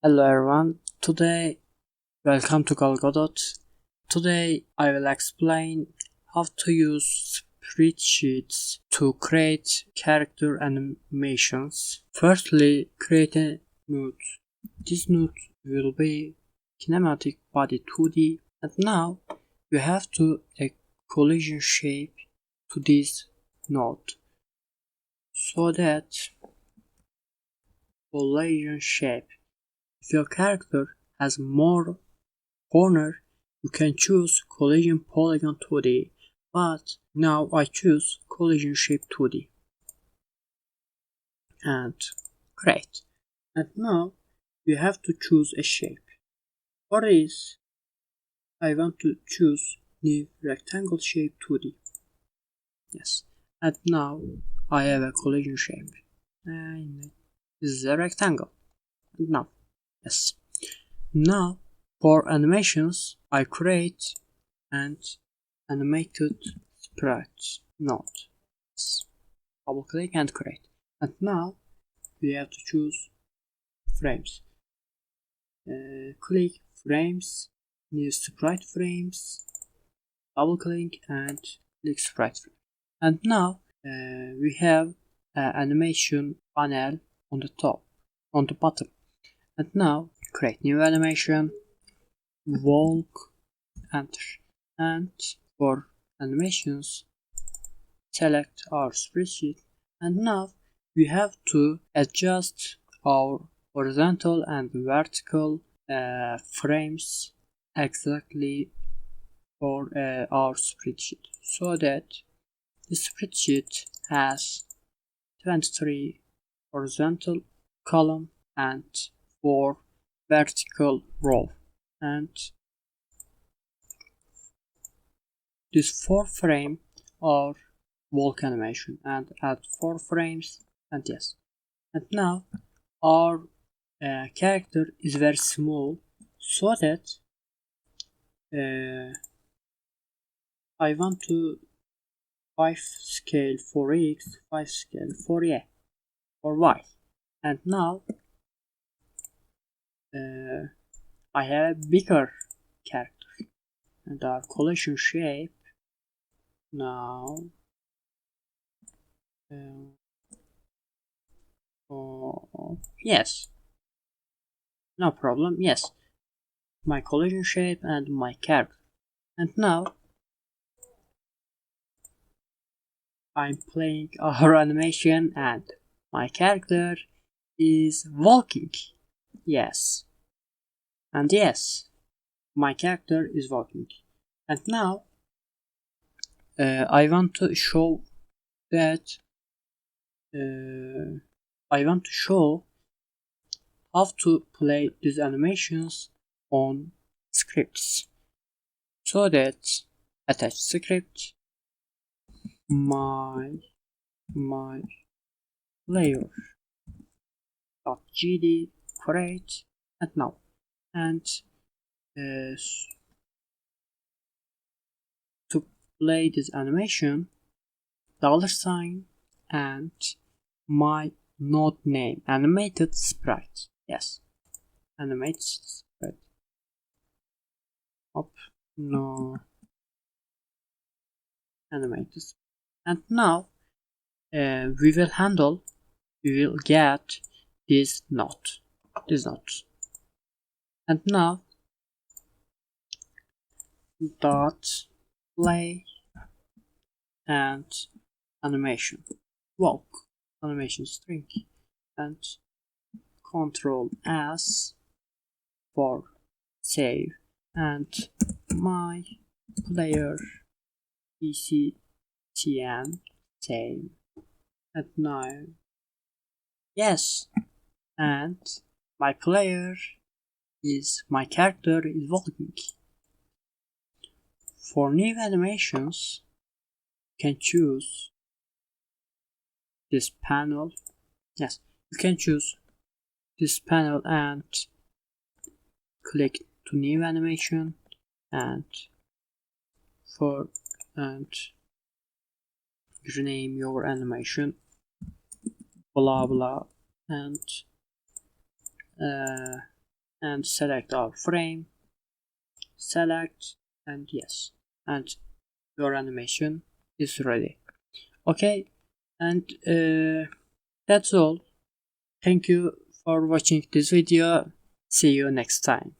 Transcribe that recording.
Hello everyone, welcome to Golgodot. Today I will explain how to use spreadsheets to create character animations. Firstly, create a node. This node will be kinematic body 2D, and now you have to take collision shape to this node so that collision shape. If your character has more corner, you can choose collision polygon 2D, but now I choose collision shape 2D and create. And now you have to choose a shape. For this, I want to choose new rectangle shape 2D. Yes, and now I have a collision shape. And this is a rectangle. And now, yes. Now for animations, I create and animated sprite node. Double click and create. And now we have to choose frames. Click frames, new sprite frames, double click and click sprite frame. And now we have animation panel on the top, on the bottom. And now create new animation, walk, enter. And for animations, select our spreadsheet, and now we have to adjust our horizontal and vertical frames exactly for our spreadsheet, so that the spreadsheet has 23 horizontal column and 4 vertical row, and this 4 frame are walk animation, and add 4 frames, and yes. And now our character is very small, so that I want to 5 scale for X, 5 scale for Y, or Y. And now I have a bigger character, and our collision shape now yes, no problem, yes, my collision shape and my character. And now I'm playing our animation and my character is walking. Yes. And yes, my character is walking. And now I want to show that I want to show how to play these animations on scripts, so that attach script my player .gd create, and now and to play this animation, $sign and my node name, animated sprite. Yes, animated sprite. Up, no, animated. And now we will get this node. And now dot play and animation walk animation string, and Control S for save, and my player ECTN save. And now yes, and my character is walking. For new animations, you can choose this panel. Yes, you can choose this panel and click to new animation, and rename your animation blah blah, and and select our frame, select, and yes, and your animation is ready. Okay, and that's all. Thank you for watching this video. See you next time.